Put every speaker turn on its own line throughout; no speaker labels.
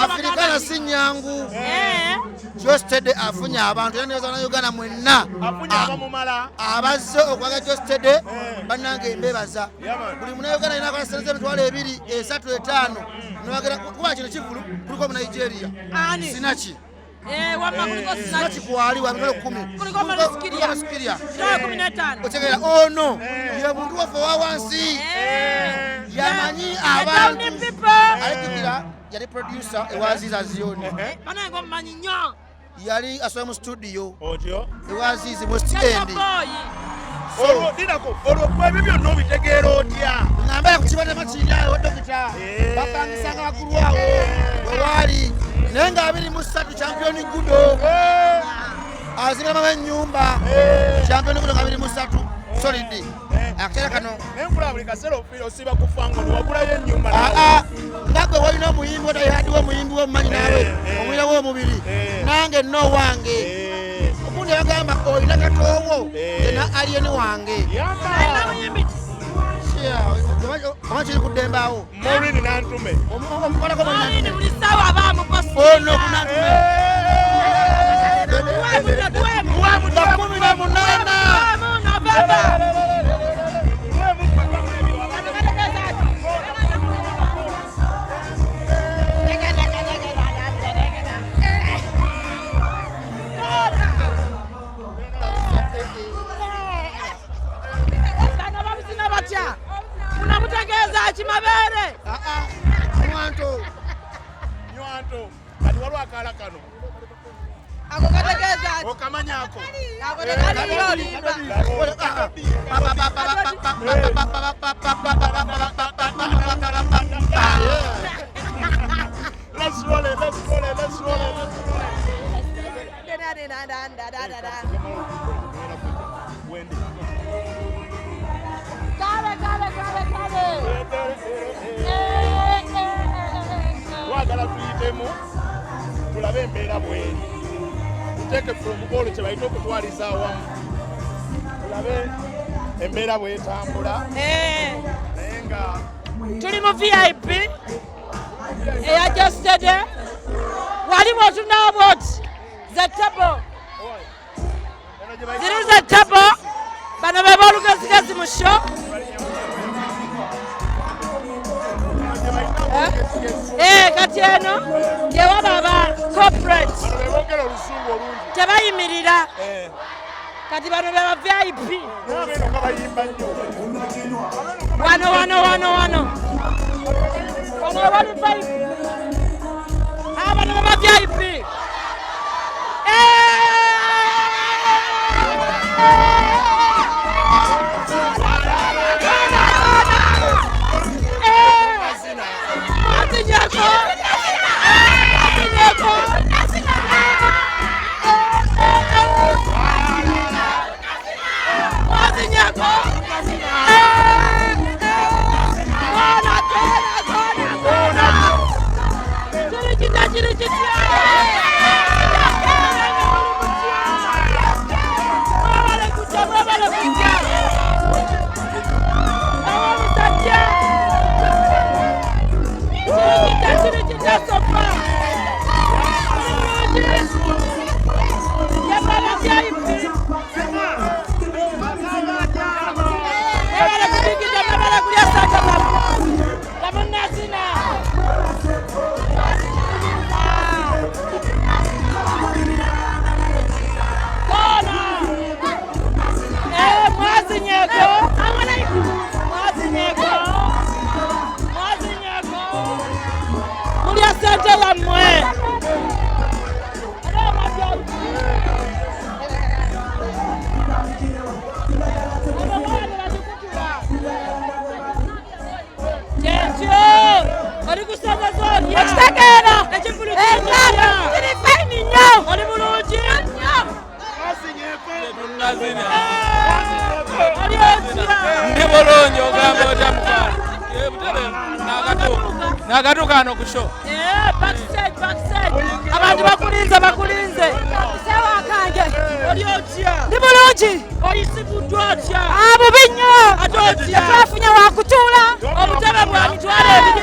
Afrikana sinyangu GEOSTEADY afunya abantu yaneza na Uganda mwenna afunya abamumala abazze okwaga GEOSTEADY banange embebaza buli muna Uganda ina kwa senze bitwale 2 3 5 nabagera kuba kino kivulu kuliko mu Nigeria sinachi wamma kuliko sinachi kwali wa 10 kuliko masikiria 15 otegera ono ye muntu wafa wa wansi yamanyi abantu alikira yali producer ewaziza zioni bana ngo manyi nyo yali asoma mu studio otyo ewazizi mu end so dinako olwo bibyo no bitegero otya ngamba kukibana machira odokita bapangisa ngakuru wawo wali nenga 23 champion gudo azira mama nyumba champion gudo 23 solid akera kano nenkula buli kasero osiba kufango wabula ye nyumba ngakwe walina muyimbo da yadiwa muyimbo wo manyi nawe omwira wo mubiri nange no wange omuntu yagamba oyina katowo ena aliyeni wange Amachiri kudembawo Maureen nantume omukola ko Maureen buli sawa abamu boss ono kunatume
katoto kati walwa akala kano
ako kategeza
okamanyako
ako kategeza
let's roll it. Wendy. Wagala tuyitemu tulabe embeera bweri tuteeke from all kyebalina okutwaliza awamu tulabe embeera bwetambula naye nga
tuli mu VIP eya GEOSTEADY waliwo otunaba oti the table ziri the table bano be b'olugezigezi mu show kati eno yewaba aba corporate tebayimirira kati bano be ba VIP wano wali VIP bano be ba VIP
Nagatukano kusho.
Backstage. Abantu bakulinze. Sewa kange. Oliotya. Ndi bulungi. Oyisibudwa atya. Bubi nnyo. Atotya. Twafunye wakutula. Obutebe bwa mitwalo ebiri.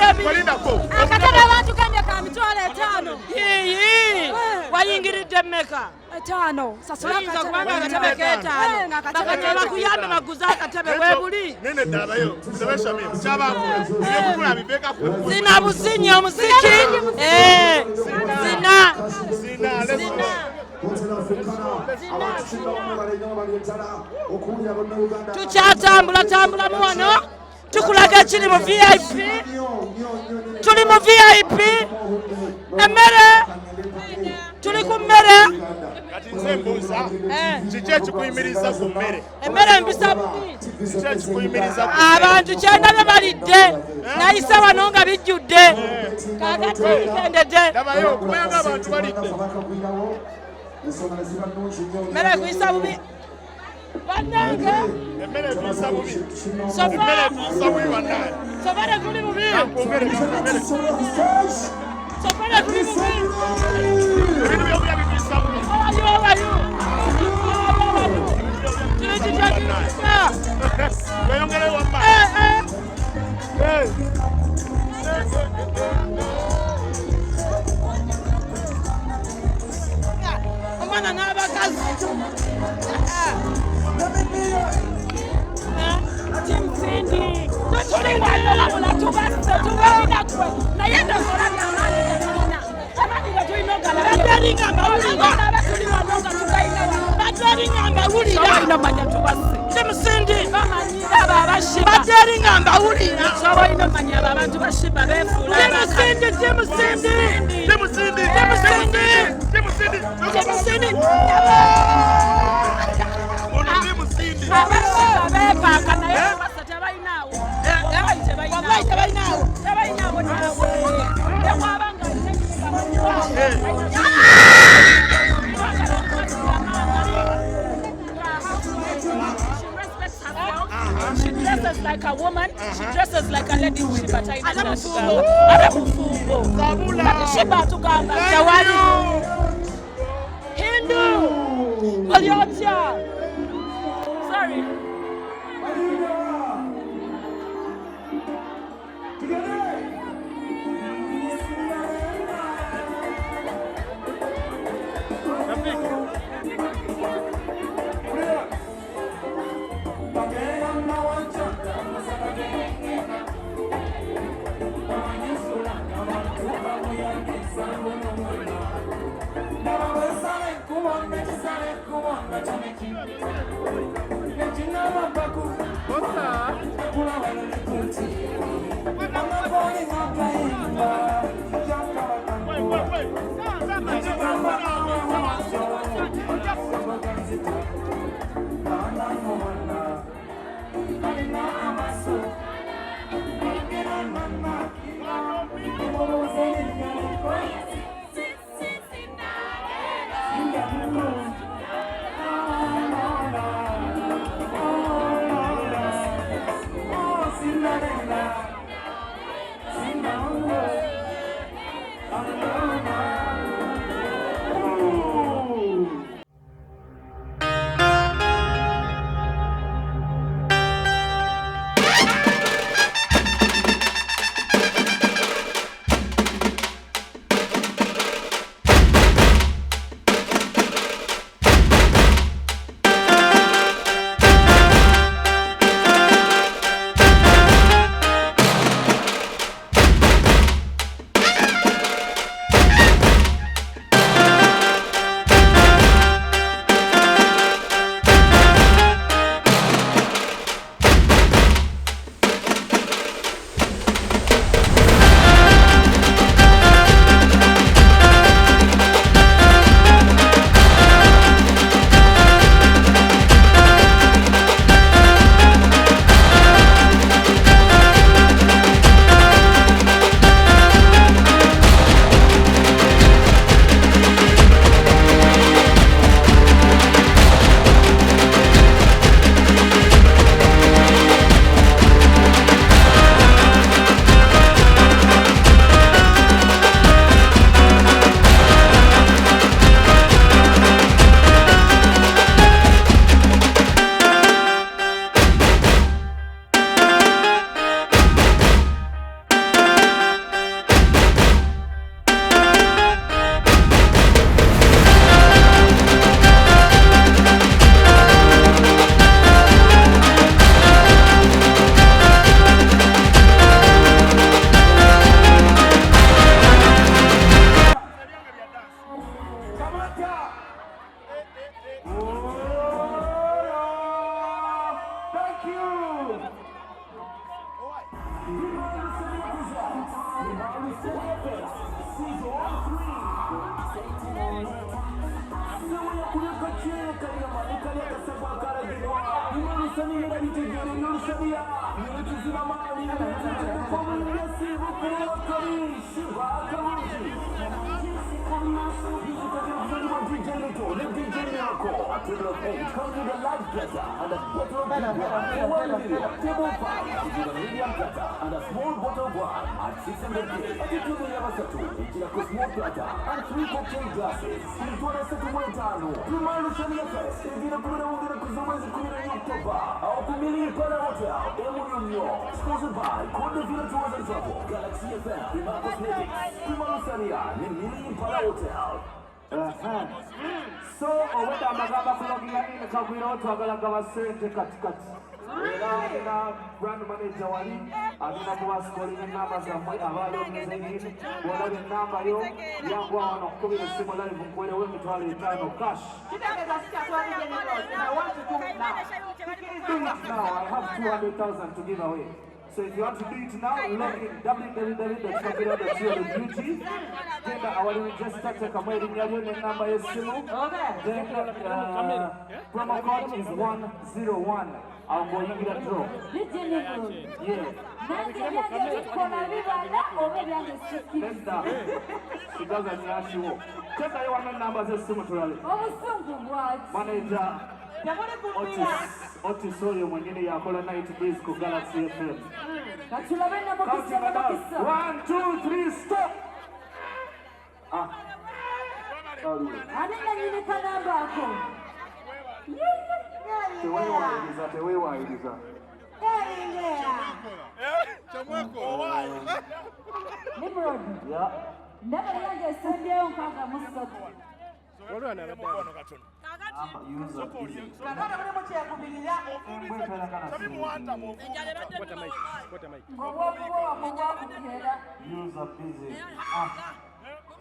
Akatebe abantu kende ka mitwalo 5. Yii. Wayingiridde mmeka? 5. Sasula akatebe k'etaano. Bakatebe kuyambe baguza akatebe webuli.
Nene dalayo. Sebe Shamim. Chabakula. Yekukula bibeka ku.
Zina buzinyi omuziki. Zina. Tukyatambula mu wano tukulaga kiri mu VIP. Tuli mu VIP. Emmere tuli ku mmere.
Kati nze mbuuza kiki ekikuyimiriza ku mmere?
Emmere mbisa bubi.
Kiki ekikuyimiriza ku
abantu 9 be balidde nayise wano nga bijjudde kakati kendedde
dabayo okumanya abantu balidde
mmere kuyisa bubi bannange
emmere ekuyisa bubi
emmere
ekuyisa bubi bannange
sobale tuli bubi sobale tuli bubi
ebintu byokulya bikuyisa bubi weyongere wamma
omwana n'abakazi kimsindi tuliwanolabula tubasse tubalinakwe naye ndokola byamanina amanira tulina ogalabaeringa mbawulira tuliwanonga tugainawa baderinga mbawulira ina manya tubasse kimusindi bamanyira abo abashiba baderinga mbawulira sobalina manya abo abantu bashiba befuula kimusindi She dresses like a woman, she dresses like a lady, she Hindu! Sorry.
So, oweta amagamba kulogira ine kagwira otwagala gabasente katikati. Era brand manager wali alina kubasikolinga enamba zammwe abaali omuzengini bw'olaba enamba yo yangu wano okukubira essimu live nkuwerewo emitwalo 5 cash. Now I have 200,000 to give away. So if you want to do it now, log in www.shakira.co.ug. Then our register check out the number is then promo code is 101. I'll go in the draw. Yeah. She doesn't ask you. Check out your numbers as similarly. Manager Otis Oyo mwingine yakola night breeze ku Galaxy FM. Counting down. 1, 2, 3, stop.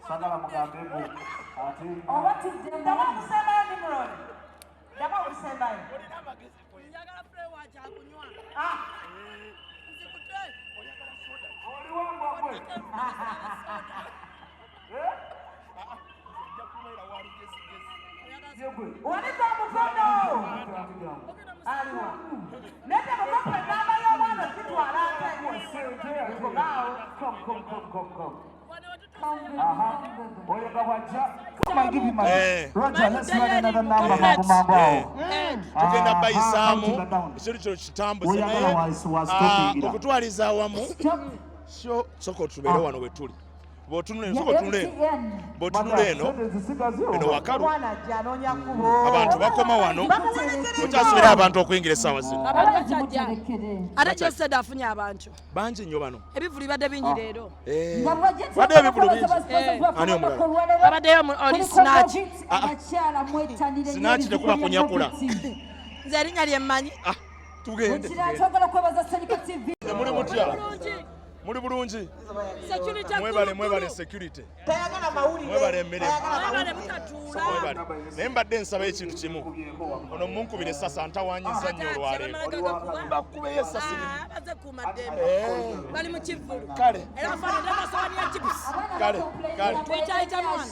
Sagala mugambebu ati obati ndaba kusema Nimrod ndaba kusema njagala flewa cha kunywa nzikutwe oli wangu gwe Wanita mukono aliwa nete mukono namba y'omwana kitwala ate come Roger, let's run another number.
Tugenda bayisaamu ekiro kino kitambuze naye okutwaliza awamu sooka otubeere wano we tuli bw'otunula eno wakalu abantu bakoma wano okyasubira abantu okuyingira essaawa zino
ate GEOSTEADY afunye abantu
bangi nnyo bano
ebivulu bibadde bingi leero
badde ebivulu bingi ani omulala
babaddeyo oli snatch
sinaki tekuba kunyakula
nze erinnya lyemmanyi
tugende muli mutya Muri bulungi. Mwebale security. Mwebale emmere. Naye mbadde nsaba ekintu kimu. Ono munkubire essasa ntawanyiza nnyo olwaleero. Bakubeyo essasi limu.
Bali mu kivvulu.
Kale.
Era afaanidde amasowaani ya chips.
Kale.
Tuyitaayita mwana.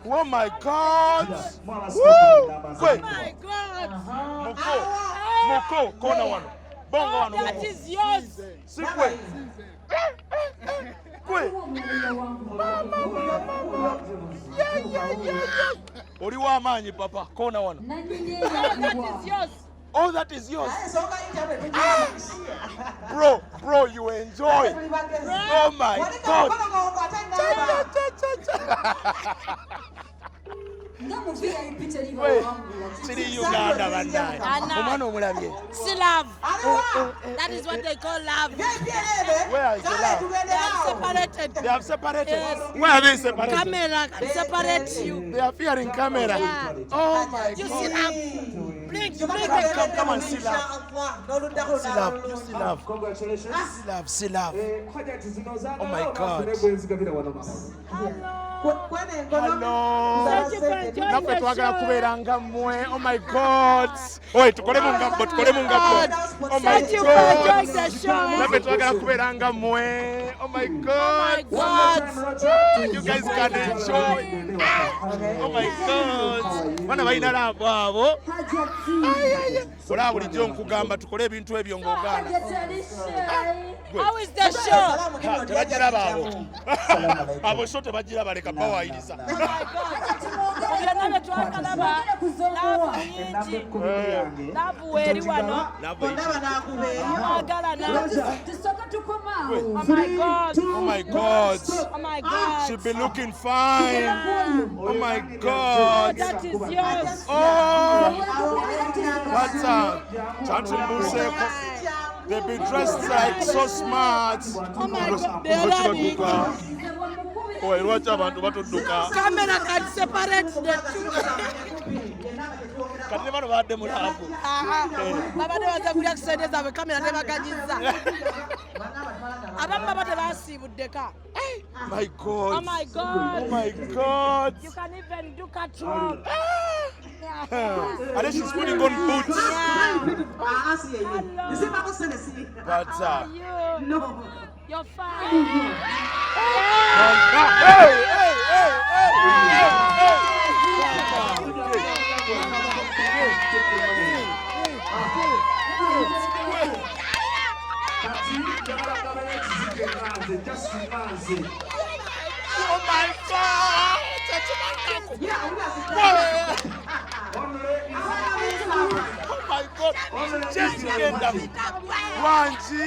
Oh my God! Woo!
Oh my God!
Moko, kona wano. Bongo wano.
That is yours.
Sikwe. Kwe. Oli wa amaanyi papa, kona wano.
That is yours.
Oh, that is yours. Bro, you enjoy. Oh my God. Siri Uganda bandaye. Omwana omulabye.
Love. That is what they call love.
Where is the love? They have separated.
Yes.
Where are they separated?
Camera can separate you.
They are fearing camera.
Yeah.
Oh my
You
God.
see love. Blink.
Come and see love. See love. You see love.
Congratulations.
See love. Oh my God. Hello. Naffe twagala kubeera nga mmwe. Oh my God. Oye tukole mu ngabbo. Oh my God. Naffe twagala kubeera nga mmwe. Oh my God. You guys can enjoy. Oh my God. Bana balina labo abo. Olaba bulijjo nkugamba tukole ebintu ebyo ng'ogaana.
How is the show?
Tebagiraba abo. Abo show tebagiraba leka bawayiriza.
Love weri wano. Oh my God.
She be looking fine. Oh my God.
That is yours.
Oh, what's up? Chantumbuseko. They be dressed like so smart.
Oh my God.
Oh, watch abantu batudduka.
Camera can separate the two.
Kati bano badde mulavu.
Babadde baza kulya kusente zaabwe kamera tebaganyizza. Abamu babadde baasiibuddeka.
My God.
Oh my God.
Oh my God.
You can even do cut wrong.
And she's putting on boots. But
No. You're fine.
Oh my God! Oh my God! Just get them. Wanji.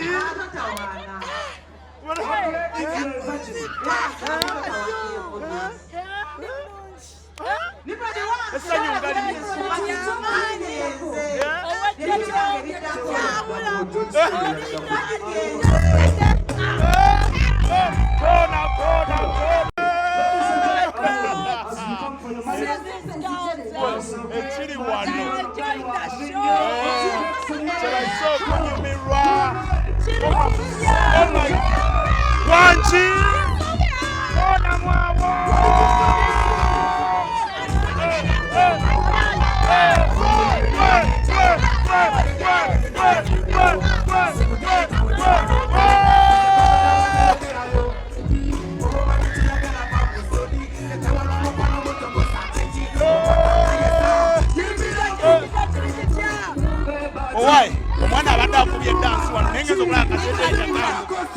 Why? Omwana abadde akubye dance wano naye ngeza okulaba kaseteja kange.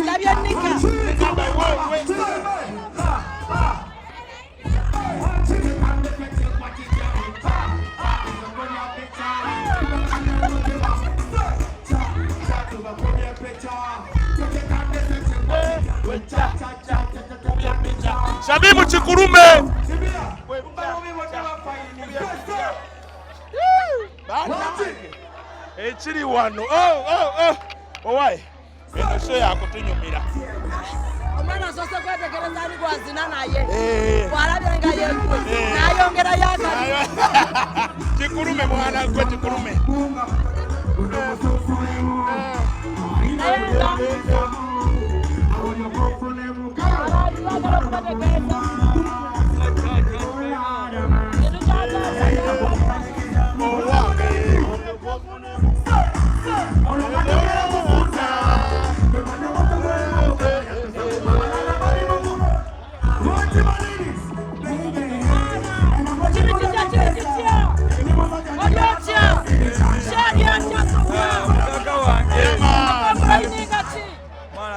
Labya nika.
Shamim Chikurume. Echiri wano. Why? Eno show yako tunyumira.
Omwana sose kwetegereza ali gwazina naye. Bwalabye nga yekwe. Nayongera yakali.
Chikurume mwana gwe Chikurume.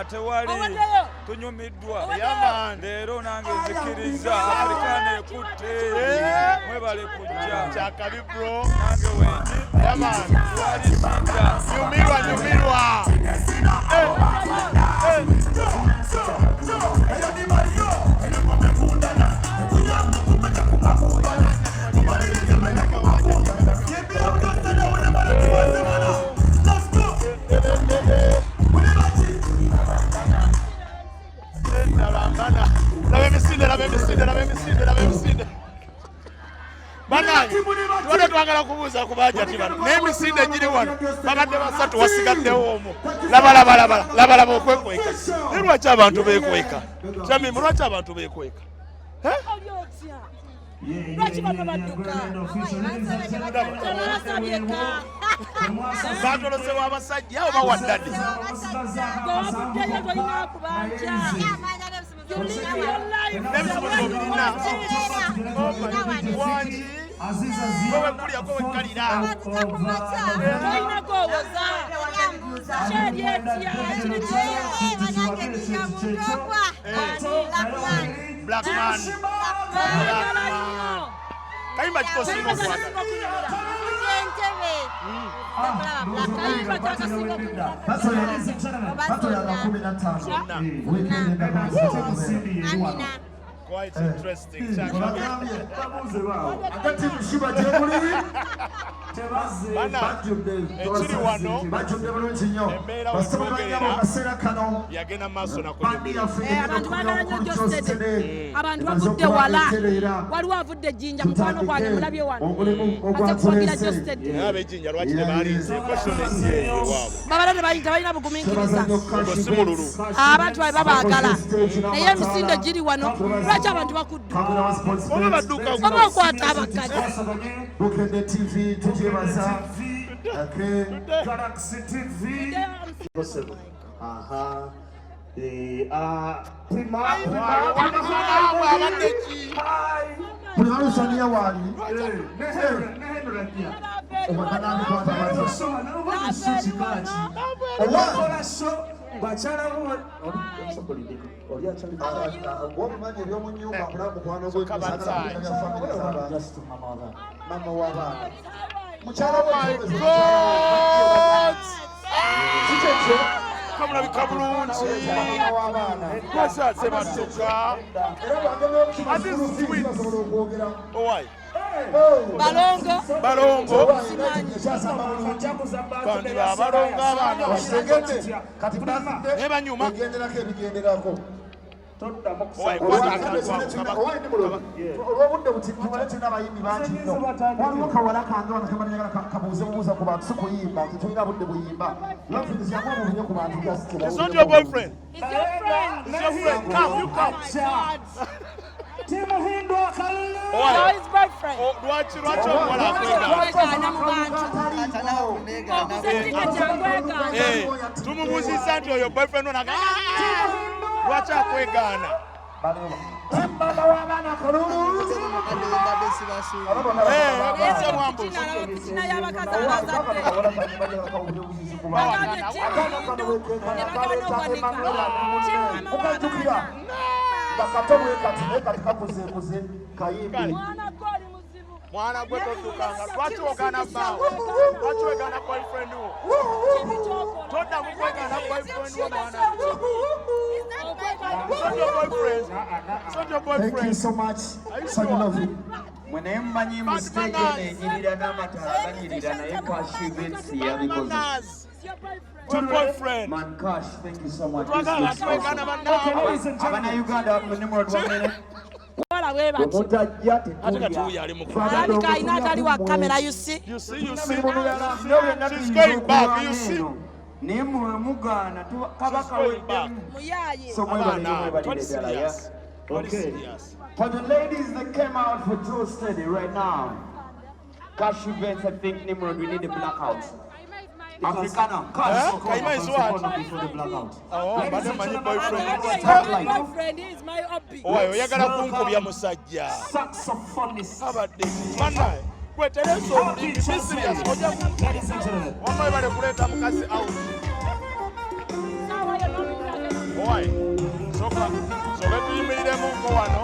Tewali tunyumiddwa leero nange nzikiriza Afrikane ekutte mwebale kujja
Chakabi bro
nange wendi
yaman
twali sinda
nyumirwa Tuwade twagala kubuuza ku baajja ati bano n'emisinde giri wano babadde basatu wasigaddewo omu labalaba okwekweka naye lwaki abantu beekweka Shamim lwaki abantu beekweka
Lwaki bano badduka?
batolosewo abasajja oba waddadde
Gwewavuddeyo tolina kubanja. You live your life.
n'ebisobozo birina wangi wowe kulya kowe kalira
Tolina gwowoza. Kyeri etya kiri
black man Kayima kikosinga okwagala quite interesting. Ekiri wano embeera wetwogerera yagenda maaso nakunyumira.
Abantu balala nnyo GEOSTEADY. Abantu bavudde wala. Waliwo avudde Jinja mukwano gwange mulabye wano. Aze kuwagira GEOSTEADY.
Naye ab'Ejjinja lwaki tebalinzeeko shonesi ewaabwe?
Babala tebalina bugumiikiriza.
Si mululu.
Abantu bali babaagala. Naye emisinde giri wano. Lwaki abantu bakudduka?
Oba badduka
Oba okwata abakadde.
Bukedde TV tugyebaza.
Galaxy TV. Aha.
Pulimalusania wali. Obumanyi ebyomunyumba mulamukwano mama w'abaana mukyala
kamulabika bulungi kwasaze batuka balongo bandi babalongo abaana ne banyuma
olwobudde butimale tulina abayimbi bangi nnyo waliwo kawala kange wano kemanyagala kabuuze buuza ku bantu si kuyimba nti tulina budde buyimba lwafirizyamu obubinye ku bantu
It's not your boyfriend. It's your friend. It's your friend. Come, you come.
Timuhindwa Kalulu.
Oh,
his boyfriend.
Lwaki omuwala akwegana? Tumubuuzizza nti oyo boyfriend onaga lwaki akwegaana? Mwana gwe totukanga lwaki ogana bbaawe lwaki wegana boyfriend wo toddamu kwegana boyfriend wo mwana
Thank you so much. So lovely.
Mwene mmanyi mu stage enyirira n'amatala ganyirira naye Kashi Vince yabikoze.
Your boyfriend.
Man Kash, thank you so much.
Abana
Uganda Nimrod 1 minute.
Kayina atali wa camera, you see?
You see? She's going back, you see?
Okay. For the ladies that came out for GEOSTEADY right now, Cash events, I think Nimrod, we need a blackout. Africana,
Kayima is what?
Before the blackout.
Oh, but my boyfriend.
Boyfriend is my hobby.
Oh, oyagala kunkubya musajja.
Saxophonist.
Abadde. Manna. Gwe tereso ndi serious. Wamwe bale kuleta mukazi out. Oi. Soka tuyimirire mu wano.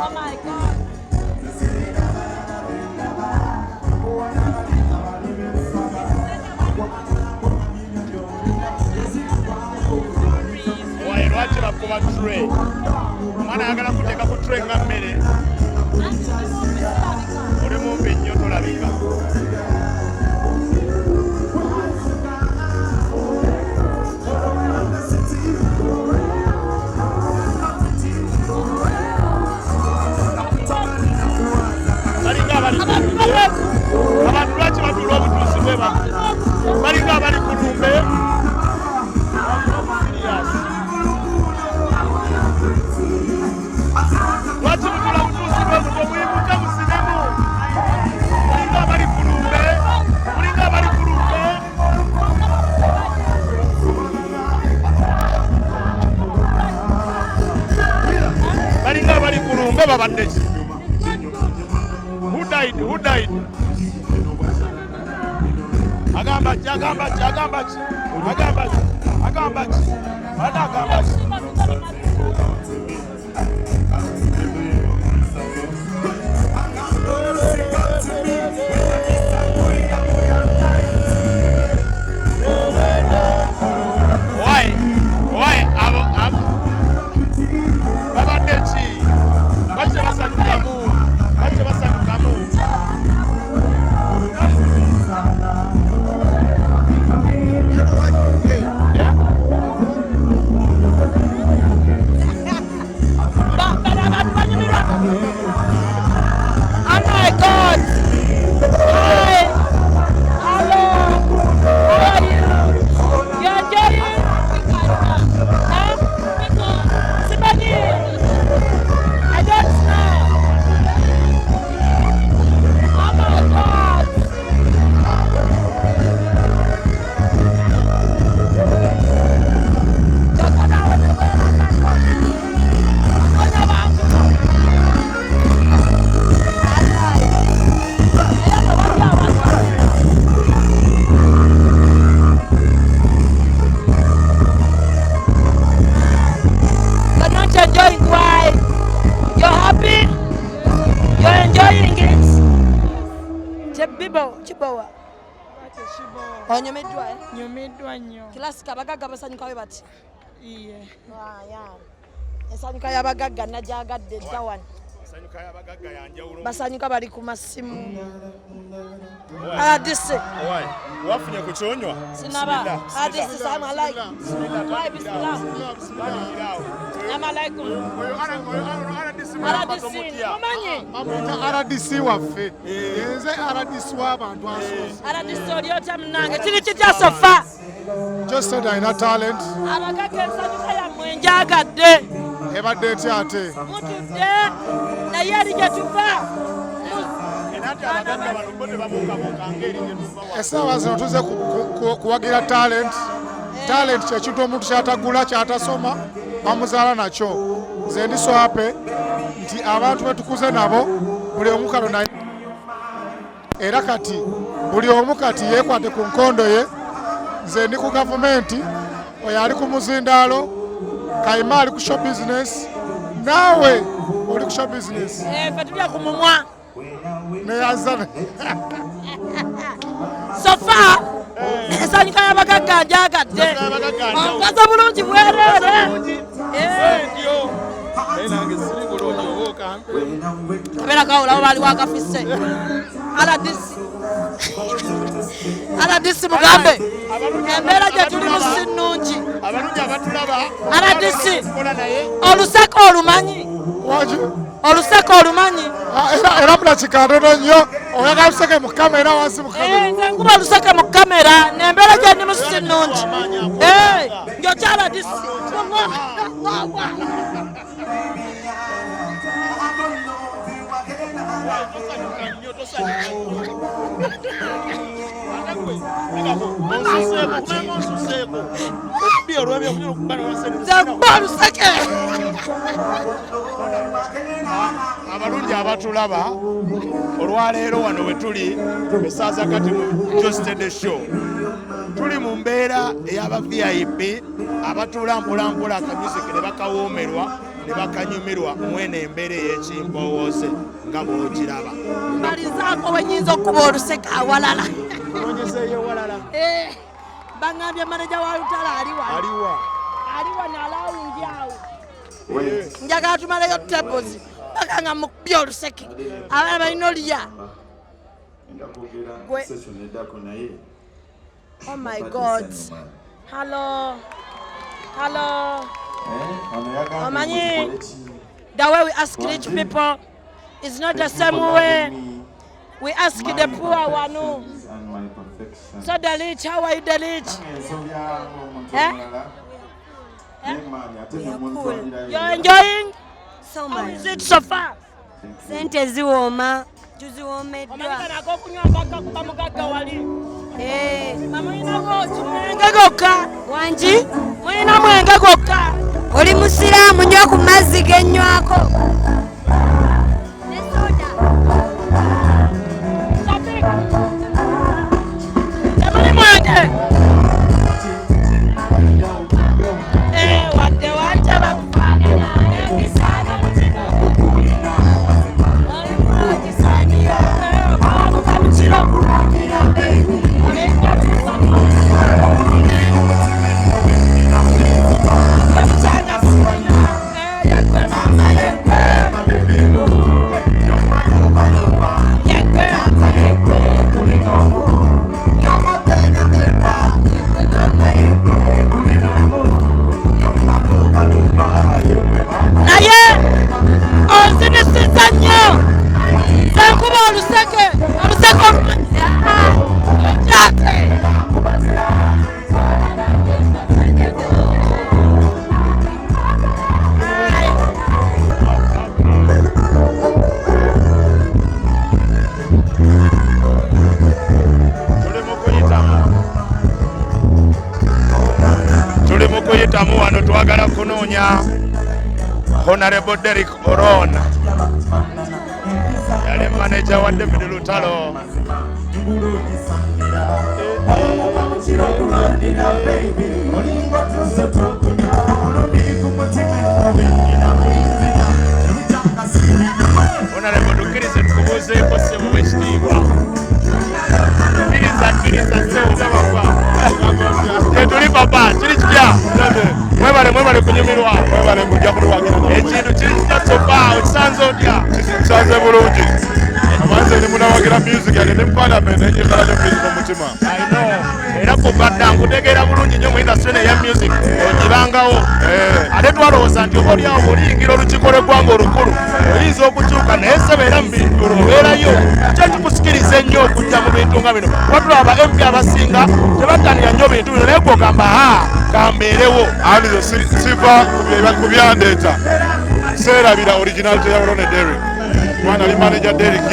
Oh my God.
Why lwaki bakuba tray? Omwana ayagala kuteeka ku tray nga mmere. Oli mumpi nnyo tolabika. Abantu lwaki batuula obutuusi bwe balinga abali ku lumbe. Lwaki mutuula obutuusi bwe buto muyimuke musiremu. Mulinga abali ku lumbe. Mulinga abali ku lumbe. Balinga abali ku lumbe babadde ki? Who died? Agamba ki? Why? Babadde ki? Lwaki basanyukamu?
Oh my God! Hi! Hello! How are you? You enjoying? Somebody? I don't know. Oh my God! You're not enjoying why? You're happy? You're enjoying it? Chibawa. Onyumidwa eh?
Nyumidwa nnyo.
Klasika abagagga basanyuka bwe bati.
Iye.
Esanyuka y'abagagga najjagadde dda wano.
Esanyuka y'abagagga yanjawulo.
Basanyuka bali ku masimu. Adise.
Why? Wafunye ku kyonywa?
Sinaba. Adise salamu alaikum. Why bismillah. Amalaikum.
RDC waffe. Nze RDC w'abantu asoose.
RDC oli otya munange kiri kitya sofa.
GEOSTEADY alina talent.
Abagagga ensanyuka yammwe njagadde.
Ebadde etya ate?
Mutudde naye eri gye tuva.
Essaawa zino tuze kuwagira talent. Talent kyekintu omuntu kyatagula kyatasoma bamuzaala nakyo. Nze ndi swape nti abantu betukuze nabo buli omu kalo naye era kati buli omu kati yeekwate ku nkondo ye. Nze ndi ku gavumenti, oyo ali ku muzindaalo, Kayima ali ku show business, naawe oli ku show business.
Ffe tulya ku mumwa.
Neyaza
Sofa esanyuka y'abagagga njagadde. Onkoze bulungi bwereere. Kabeera kawulabo baali wakafisse. RDC mugambe embeera gye tulimu si nnungi. RDC oluseke olumanyi? Oluseke olumanyi?
Era munakikandono nnyo oyagala luseke mu kamera wansi mu kamera.
Nze nkuba oluseke mu kamera n'embeera gye ndimu si nnungi. Njokyala RDC.
Abalungi abatulaba olwaleero wano we tuli esaaza kati mu GEOSTEADY show tuli mu mbeera ey'aba VIP abatuula mpolampola akamusic ne bakawoomerwa ne bakanyumirwa mwene embeera ey'ekimpowooze nga bw'ogiraba.
Malizaako wenyinza okuba oluseke awalala.
Ongezeeyo walala.
Baŋŋambye maneja wa Lutala aliwa. Aliwa n'alawungi awo. Njagala tumaleyo tables. Bakanga mukubye oluseke. Abaana balina olya. Oh my God. Hello. Omanyi, the way we ask rich people is not the same way we ask the poor one. So the rich, how are you the rich? Cool. You're enjoying?
So much.
How is it so far?
Sente ziwooma, tuziwoomeddwa.
Mwenge gokka.
Wangi?
Mulina mwenge gokka.
Oli musiraamu nnyo ku mazzi g'ennywako. Ne soda.
Shafick. Temuli mwenge. Wadde wanja bakufaanana.
Wano twagala kunoonya Honorable Derek Oron yali manager wa David Lutalo. Honorable tukirize tukubuuzeeko ssebo w'ekitiibwa. Kkiriza ssebo tetuli papa kiri kitya mwebale kunyumirwa mwebale kujja kulwagira ekintu kiri kitya sofa okisanze otya kisanze bulungi amanze ni munawagira music yage ne parliament enjekala nyo music omutima era kubadda nkutegeera bulungi nnyo mu industry eya music ogibangawo ate twalowooza nti oba olyawo oliyingira olukiiko lw'eggwanga olukulu oyinza okukyuka naye sebeera mu bintu olwobeerayo kyo kikusikiriza ennyo okujja mu bintu nga bino watula aba MP abasinga tebattanira nnyo bintu bino naye gwogamba kambeerewo anizo siva ku byandeeta seerabira originality ya Ronald Derrick mwana ali manager Derrick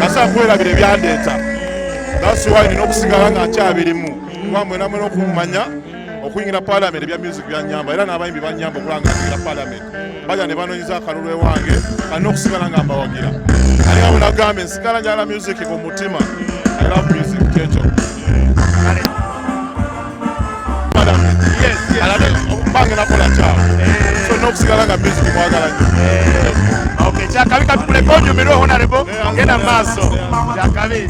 kasa kwerabira ebyandeeta that's why nina okusigala nga nkyabirimu wamwena n'okumanya okuyingira parliament ebya music byanyamba era n'abayimbi banyamba okulanga ngira parliament baga ne banoonyeza akalulu ewange kalina okusigala nga mbawagira alinga bwe nagambye nsigala njala music ku mutima I love music kyekyo alabe okubange nakola kyawe so n'okusigala nga music mwagala nnyo kyakabi katuleka onyumirwe honorable genda mu maaso kyakabi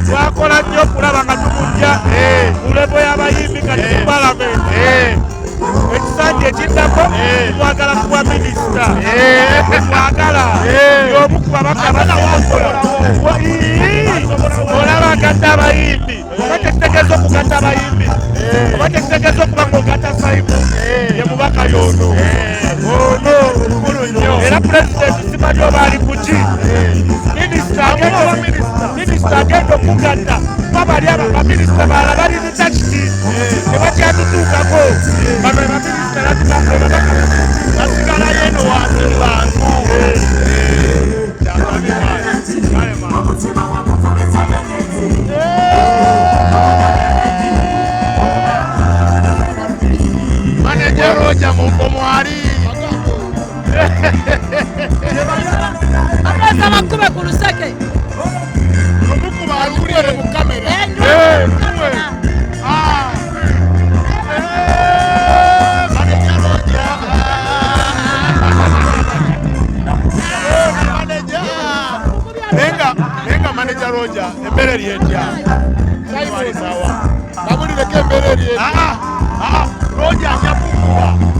twakola nnyo okulaba nga tumujja ku lebo y'abayimbi kati mu palamenti ekisanja ekiddako twagala kuwa minisita twagala y'omu ku babaka basobola olaba agatta abayimbi oba tekitegeeza okugatta abayimbi oba tekitegeeza okuba ng'ogatta sayimu ye mubaka y'ono ono mukulu nnyo era pulezidenti simanyi oba ali ku ki minisita agenda okugatta babali abaminisita balala balina kiti tebakyatutuukako bano baminisita basigala yeno wansi bantu Manager Roja Mumomwari
Abasa bakube ku luseke
omukuba alulire mu kamera Manager Roja Lenga Manager Roja embere lyetya sawa babulireko embere lyetya Roja nyabukuba